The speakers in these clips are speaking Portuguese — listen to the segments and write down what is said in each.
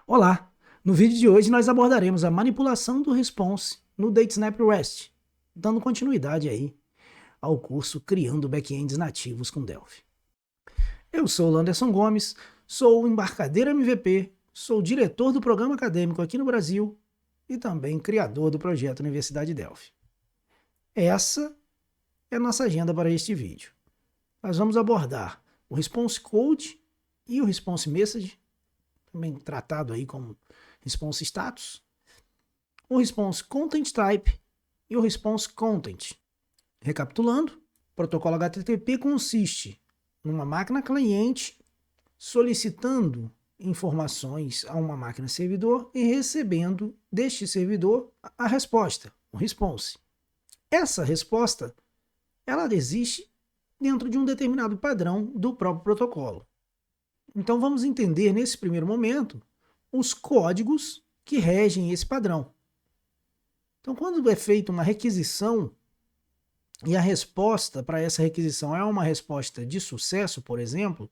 Olá! No vídeo de hoje nós abordaremos a manipulação do response no DateSnap REST, dando continuidade aí ao curso Criando Backends Nativos com Delphi. Eu sou o Landerson Gomes, sou o embarcadeiro MVP, sou diretor do programa acadêmico aqui no Brasil e também criador do projeto Universidade Delphi. Essa é a nossa agenda para este vídeo. Nós vamos abordar o Response Code e o Response Message, também tratado aí como Response Status, o Response Content Type e o Response Content. Recapitulando, o protocolo HTTP consiste numa máquina cliente solicitando informações a uma máquina servidor e recebendo deste servidor a resposta, o response. Essa resposta, ela existe dentro de um determinado padrão do próprio protocolo. Então vamos entender nesse primeiro momento os códigos que regem esse padrão. Então, quando é feita uma requisição e a resposta para essa requisição é uma resposta de sucesso, por exemplo,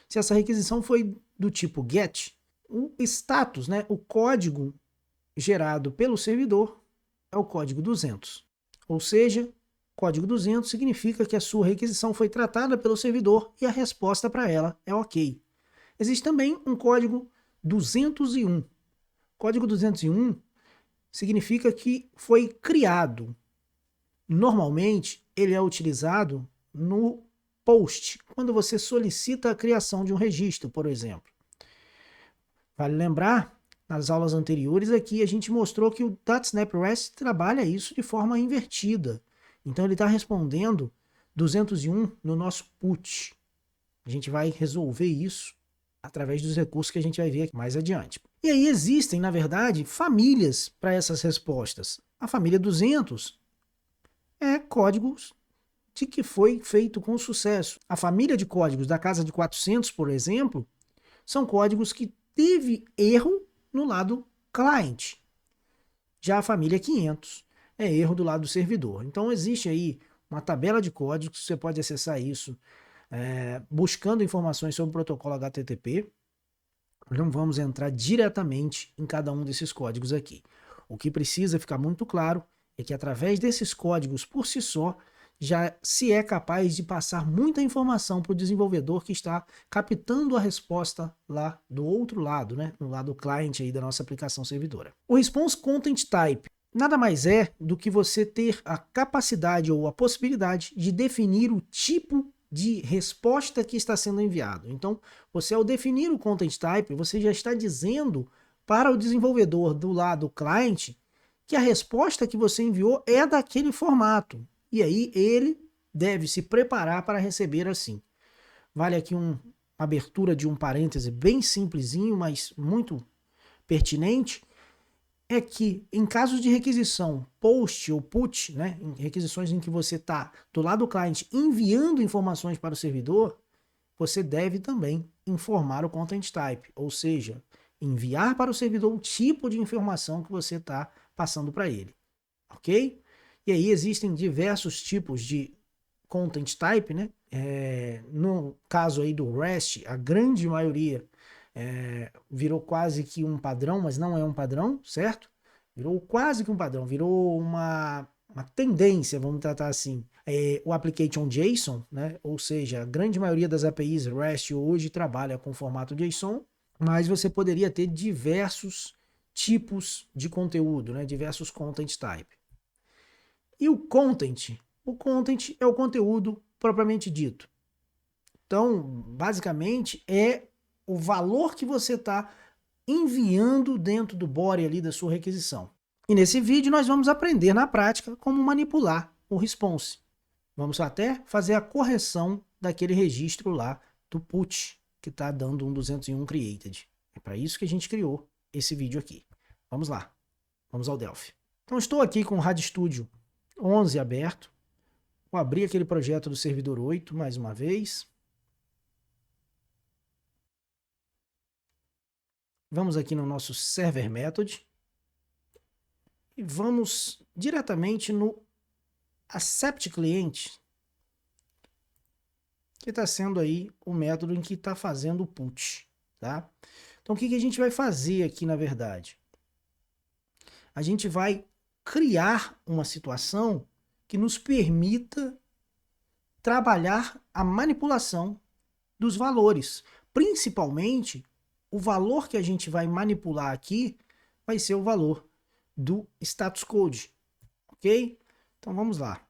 se essa requisição foi do tipo GET, o status, o código gerado pelo servidor é o código 200. Ou seja, código 200 significa que a sua requisição foi tratada pelo servidor e a resposta para ela é OK. Existe também um código 201. Código 201 significa que foi criado. Normalmente, ele é utilizado no POST, quando você solicita a criação de um registro, por exemplo. Vale lembrar, nas aulas anteriores aqui, a gente mostrou que o DateSnap REST trabalha isso de forma invertida. Então, ele está respondendo 201 no nosso PUT. A gente vai resolver isso através dos recursos que a gente vai ver aqui mais adiante. E aí existem, na verdade, famílias para essas respostas. A família 200 é códigos de que foi feito com sucesso. A família de códigos da casa de 400, por exemplo, são códigos que teve erro no lado client. Já a família 500 é erro do lado do servidor. Então existe aí uma tabela de códigos, você pode acessar isso buscando informações sobre o protocolo HTTP. Nós não vamos entrar diretamente em cada um desses códigos aqui. O que precisa ficar muito claro é que através desses códigos por si só, já se é capaz de passar muita informação para o desenvolvedor que está captando a resposta lá do outro lado, no lado client aí da nossa aplicação servidora. O Response Content Type nada mais é do que você ter a capacidade ou a possibilidade de definir o tipo de resposta que está sendo enviado. Então, você ao definir o Content Type, você já está dizendo para o desenvolvedor do lado client que a resposta que você enviou é daquele formato. E aí ele deve se preparar para receber assim. Vale aqui uma abertura de um parêntese bem simplesinho, mas muito pertinente, é que em casos de requisição POST ou PUT, em requisições em que você está do lado do cliente enviando informações para o servidor, você deve também informar o Content Type, ou seja, enviar para o servidor o tipo de informação que você está passando para ele, ok? E aí existem diversos tipos de Content Type, no caso aí do REST, a grande maioria virou quase que um padrão, mas não é um padrão, certo? Virou quase que um padrão, virou uma tendência, vamos tratar assim. O Application JSON, ou seja, a grande maioria das APIs REST hoje trabalha com formato JSON, mas você poderia ter diversos tipos de conteúdo, diversos content type. E o content é o conteúdo propriamente dito. Então, basicamente, é o valor que você está enviando dentro do body ali da sua requisição. E nesse vídeo nós vamos aprender na prática como manipular o response. Vamos até fazer a correção daquele registro lá do put, que está dando um 201 created. É para isso que a gente criou esse vídeo aqui. Vamos lá, vamos ao Delphi. Então estou aqui com o RadStudio 11 aberto. Vou abrir aquele projeto do servidor 8 mais uma vez. Vamos aqui no nosso server method e vamos diretamente no accept client, que está sendo aí o método em que está fazendo o put, tá? Então o que a gente vai fazer aqui na verdade? A gente vai criar uma situação que nos permita trabalhar a manipulação dos valores. Principalmente, o valor que a gente vai manipular aqui vai ser o valor do status code, ok? Então vamos lá.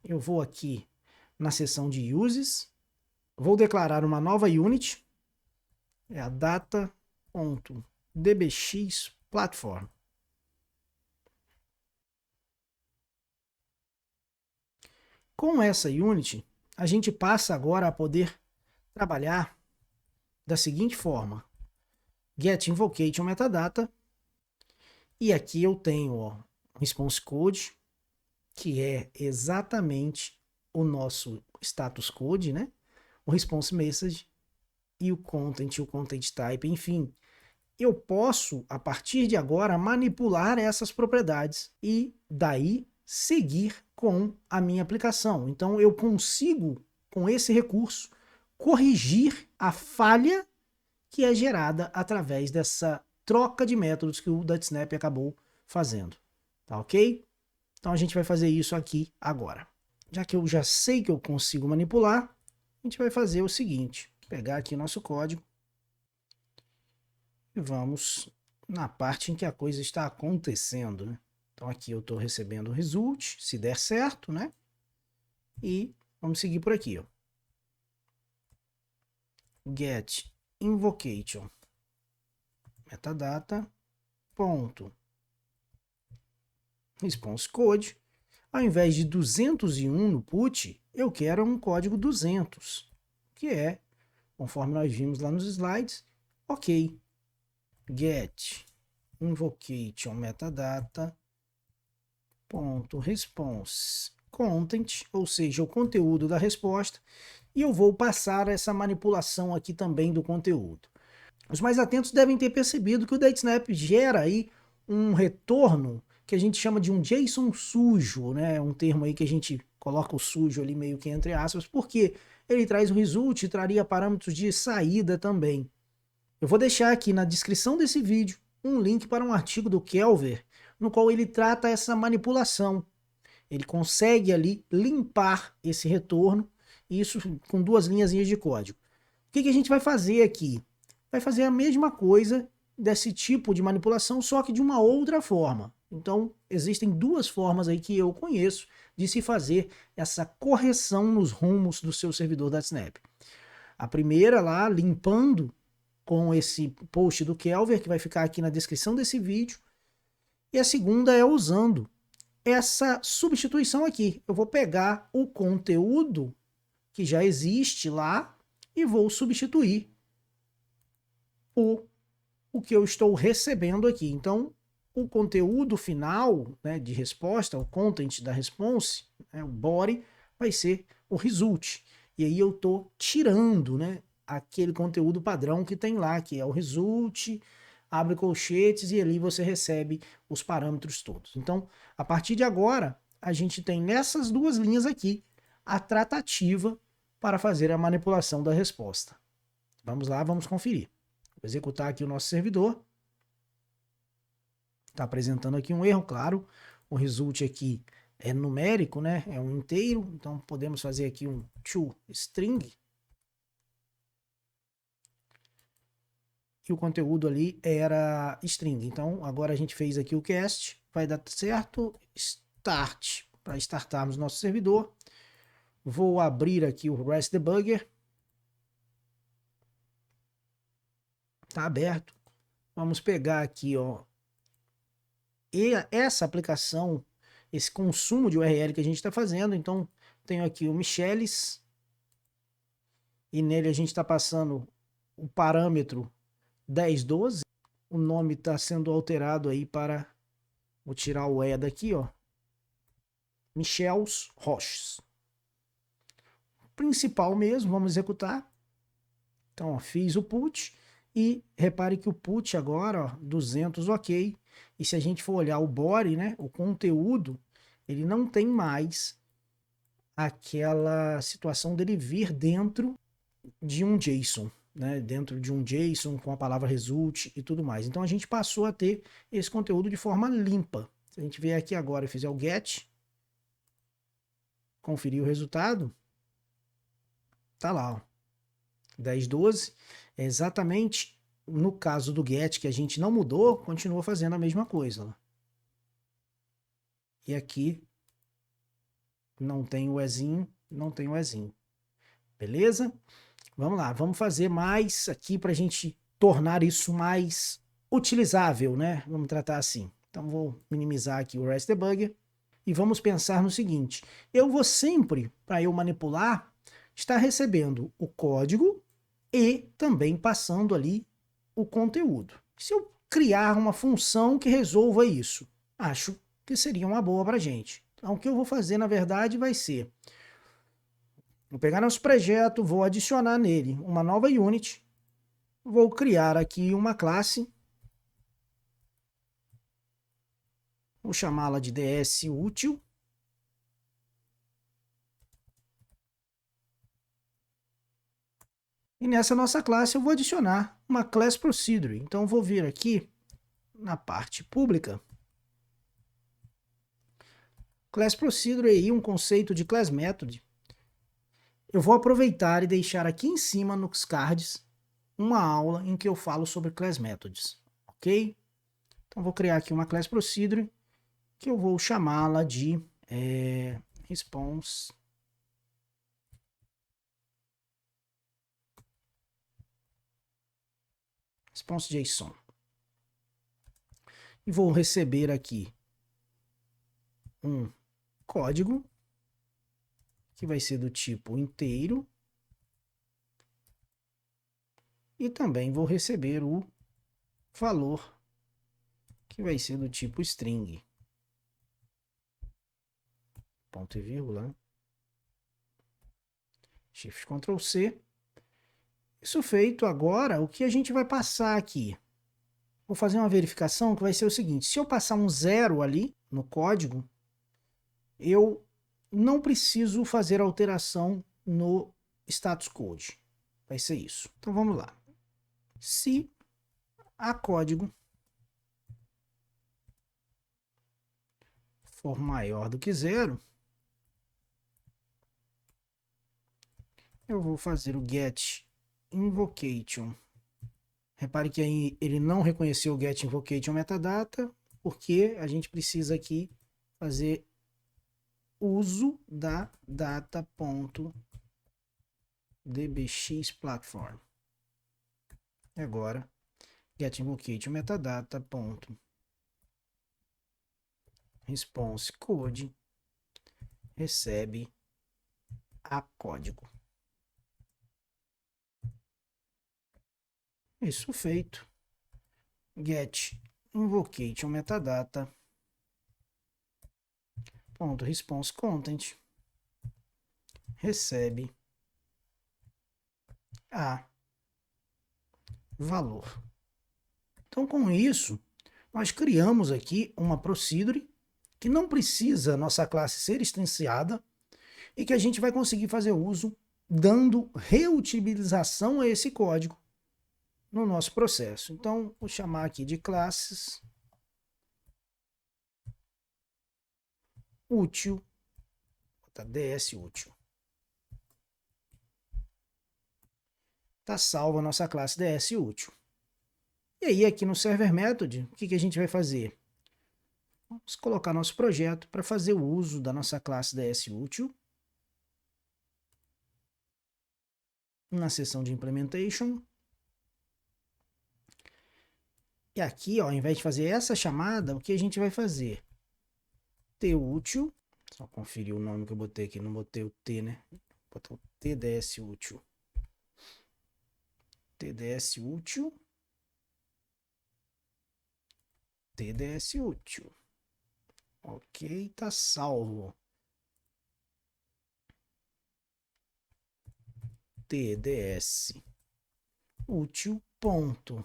Eu vou aqui na seção de uses, vou declarar uma nova unit, é a data.dbx platform. Com essa unit, a gente passa agora a poder trabalhar da seguinte forma: get invocation metadata, e aqui eu tenho ó, response code, que é exatamente o nosso status code, né? O response message e o content type, enfim. Eu posso, a partir de agora, manipular essas propriedades e daí seguir com a minha aplicação. Então eu consigo, com esse recurso, corrigir a falha que é gerada através dessa troca de métodos que o DutSnap acabou fazendo. Tá ok? Então a gente vai fazer isso aqui agora. Já que eu já sei que eu consigo manipular, a gente vai fazer o seguinte: pegar aqui nosso código e vamos na parte em que a coisa está acontecendo, né? Então aqui eu estou recebendo o result, se der certo, né? E vamos seguir por aqui, ó. Get invocation metadata ponto response code. Ao invés de 201 no put, eu quero um código 200, que é, conforme nós vimos lá nos slides, ok. Get invocation metadata ponto response content, ou seja, o conteúdo da resposta, e eu vou passar essa manipulação aqui também do conteúdo. Os mais atentos devem ter percebido que o DateSnap gera aí um retorno que a gente chama de um JSON sujo, né? Um termo aí que a gente coloca o sujo ali meio que entre aspas, porque ele traz o result e traria parâmetros de saída também. Eu vou deixar aqui na descrição desse vídeo um link para um artigo do Kelver, no qual ele trata essa manipulação. Ele consegue ali limpar esse retorno, isso com 2 linhazinhas de código. O que a gente vai fazer aqui? Vai fazer a mesma coisa desse tipo de manipulação, só que de uma outra forma. Então, existem 2 formas aí que eu conheço de se fazer essa correção nos rumos do seu servidor DatSnap. A primeira lá, limpando com esse post do Kelver, que vai ficar aqui na descrição desse vídeo. E a segunda é usando essa substituição aqui. Eu vou pegar o conteúdo que já existe lá e vou substituir o que eu estou recebendo aqui. Então, o conteúdo final, né, de resposta, o content da response, né, o body, vai ser o result. E aí eu estou tirando, né, aquele conteúdo padrão que tem lá, que é o result, abre colchetes e ali você recebe os parâmetros todos. Então, a partir de agora, a gente tem nessas 2 linhas aqui a tratativa para fazer a manipulação da resposta. Vamos lá, vamos conferir. Vou executar aqui o nosso servidor. Está apresentando aqui um erro, claro. O result aqui é numérico, né? É um inteiro, então podemos fazer aqui um toString. E o conteúdo ali era string. Então agora a gente fez aqui o cast, vai dar certo. Start, para startarmos nosso servidor. Vou abrir aqui o REST Debugger. Está aberto. Vamos pegar aqui, ó, e essa aplicação, esse consumo de URL que a gente está fazendo. Então, tenho aqui o Michelis, e nele a gente está passando o parâmetro 1012. O nome está sendo alterado aí para, vou tirar o E daqui, ó, Michels Roches. Principal mesmo, vamos executar. Então, ó, fiz o put. E repare que o put agora, ó, 200, ok. E se a gente for olhar o body, né, o conteúdo, ele não tem mais aquela situação dele vir dentro de um JSON. né, dentro de um JSON com a palavra result e tudo mais. Então a gente passou a ter esse conteúdo de forma limpa. Se a gente vier aqui agora e fizer o get, conferir o resultado, tá lá, ó, 10, 12, é exatamente no caso do get que a gente não mudou, continua fazendo a mesma coisa. Ó. E aqui não tem o ezinho, não tem o ezinho. Beleza? Vamos lá, vamos fazer mais aqui para a gente tornar isso mais utilizável, né? Vamos tratar assim. Então vou minimizar aqui o REST Debugger e vamos pensar no seguinte. Eu vou sempre, para eu manipular, estar recebendo o código e também passando ali o conteúdo. Se eu criar uma função que resolva isso, acho que seria uma boa para a gente. Então o que eu vou fazer, na verdade, vai ser... Vou pegar nosso projeto, vou adicionar nele uma nova unit, vou criar aqui uma classe, vou chamá-la de dsUtil. E nessa nossa classe eu vou adicionar uma class procedure. Então eu vou vir aqui na parte pública. Class procedure é aí um conceito de class method. Eu vou aproveitar e deixar aqui em cima nos cards uma aula em que eu falo sobre class methods, ok? Então vou criar aqui uma class procedure que eu vou chamá-la de response JSON. E vou receber aqui um código que vai ser do tipo inteiro e também vou receber o valor que vai ser do tipo string. Ponto e vírgula. Shift Ctrl C. Isso feito, agora o que a gente vai passar aqui? Vou fazer uma verificação que vai ser o seguinte: se eu passar um 0 ali no código, eu não preciso fazer alteração no status code. Vai ser isso. Então vamos lá. Se a código for maior do que 0, eu vou fazer o get invocation. Repare que aí ele não reconheceu o get invocation metadata, porque a gente precisa aqui fazer uso da data.dbxplatform. E agora, get invocation metadata response code recebe a código. Isso feito, get invocation metadata response content recebe a valor. Então, com isso, nós criamos aqui uma procedure que não precisa nossa classe ser instanciada e que a gente vai conseguir fazer uso dando reutilização a esse código no nosso processo. Então, vou chamar aqui de classes útil, dsUtil. Está salva a nossa classe dsUtil. E aí, aqui no Server Method, o que a gente vai fazer? Vamos colocar nosso projeto para fazer o uso da nossa classe dsUtil. Na seção de Implementation. E aqui, ó, ao invés de fazer essa chamada, o que a gente vai fazer? tUtil, só conferir o nome que eu botei aqui, não botei o T, né? Botou o tdsUtil. tdsUtil. tdsUtil. Ok, tá salvo. tdsUtil ponto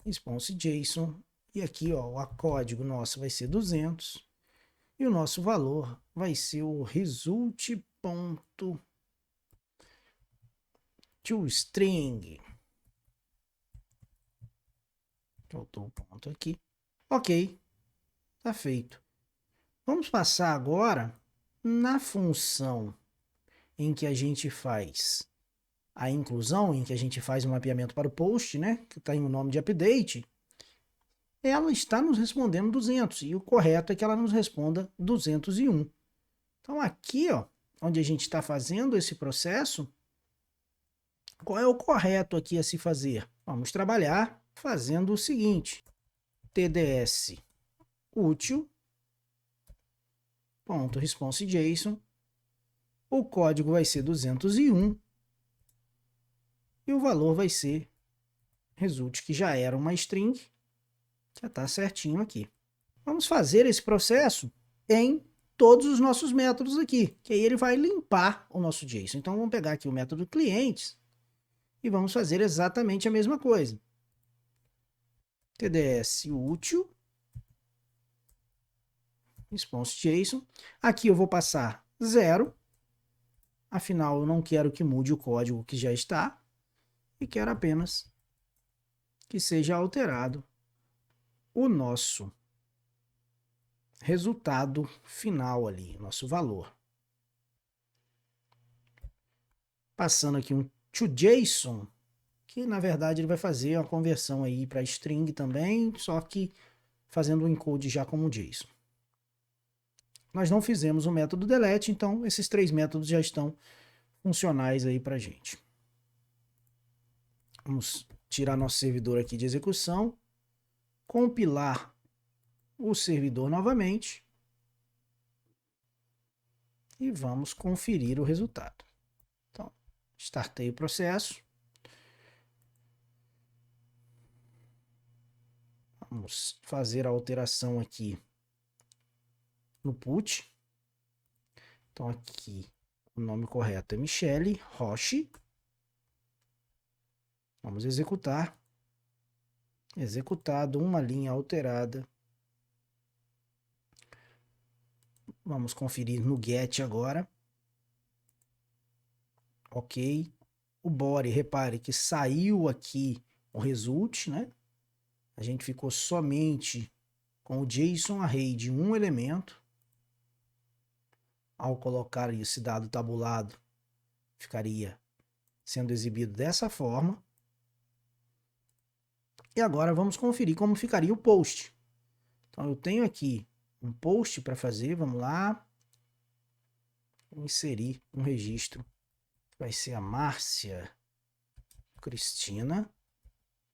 response JSON. E aqui, ó, o código nosso vai ser 200 e o nosso valor vai ser o result.getInvocation. toString. Faltou o ponto aqui. Ok, tá feito. Vamos passar agora na função em que a gente faz a inclusão, em que a gente faz um mapeamento para o post, né, que está em o nome de update. Ela está nos respondendo 200 e o correto é que ela nos responda 201. Então aqui, ó, onde a gente está fazendo esse processo, qual é o correto aqui a se fazer? Vamos trabalhar fazendo o seguinte: tds útil ponto response JSON, o código vai ser 201 e o valor vai ser result, que já era uma string, já está certinho aqui. Vamos fazer esse processo em todos os nossos métodos aqui, que aí ele vai limpar o nosso JSON. Então vamos pegar aqui o método clientes e vamos fazer exatamente a mesma coisa. tds útil response JSON. Aqui eu vou passar 0, afinal eu não quero que mude o código que já está, e quero apenas que seja alterado o nosso resultado final ali, nosso valor. Passando aqui um toJSON, que na verdade ele vai fazer uma conversão aí para string também, só que fazendo o encode já como JSON. Nós não fizemos o método delete, então esses 3 métodos já estão funcionais aí para a gente. Vamos tirar nosso servidor aqui de execução, compilar o servidor novamente e vamos conferir o resultado. Então, startei o processo. Vamos fazer a alteração aqui no put. Então aqui o nome correto é Michele Roche. Vamos executar. Executado, uma linha alterada. Vamos conferir no get agora. Ok. O body, repare que saiu aqui o result, né? A gente ficou somente com o JSON array de um elemento. Ao colocar esse dado tabulado, ficaria sendo exibido dessa forma. E agora vamos conferir como ficaria o post. Então eu tenho aqui um post para fazer, vamos lá. Vou inserir um registro. Vai ser a Márcia Cristina,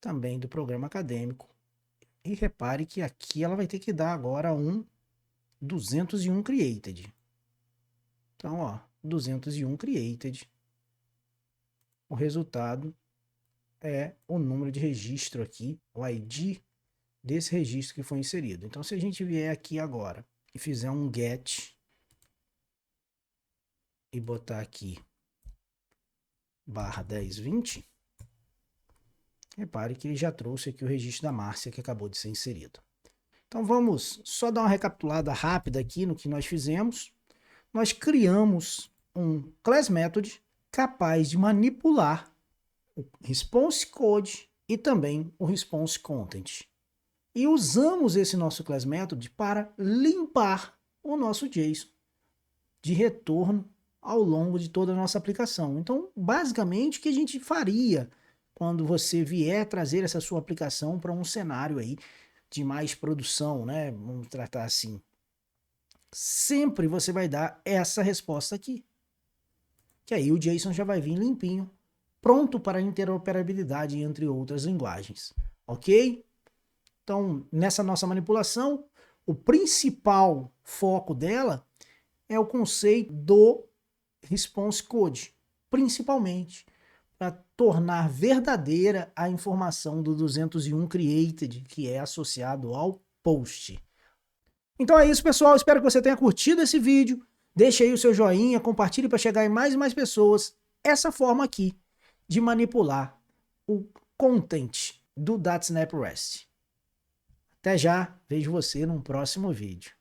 também do programa acadêmico. E repare que aqui ela vai ter que dar agora um 201 created. Então, ó, 201 created. O resultado é o número de registro aqui, o ID desse registro que foi inserido. Então, se a gente vier aqui agora e fizer um get e botar aqui /1020, repare que ele já trouxe aqui o registro da Márcia que acabou de ser inserido. Então, vamos só dar uma recapitulada rápida aqui no que nós fizemos. Nós criamos um class method capaz de manipular o response code e também o response content. E usamos esse nosso class method para limpar o nosso JSON de retorno ao longo de toda a nossa aplicação. Então, basicamente, o que a gente faria quando você vier trazer essa sua aplicação para um cenário aí de mais produção, né? Vamos tratar assim. Sempre você vai dar essa resposta aqui. Que aí o JSON já vai vir limpinho, pronto para interoperabilidade entre outras linguagens. Ok? Então, nessa nossa manipulação, o principal foco dela é o conceito do response code, principalmente para tornar verdadeira a informação do 201 created, que é associado ao post. Então é isso, pessoal. Espero que você tenha curtido esse vídeo. Deixe aí o seu joinha, compartilhe para chegar em mais e mais pessoas essa forma aqui de manipular o content do DataSnap REST. Até já, vejo você num próximo vídeo.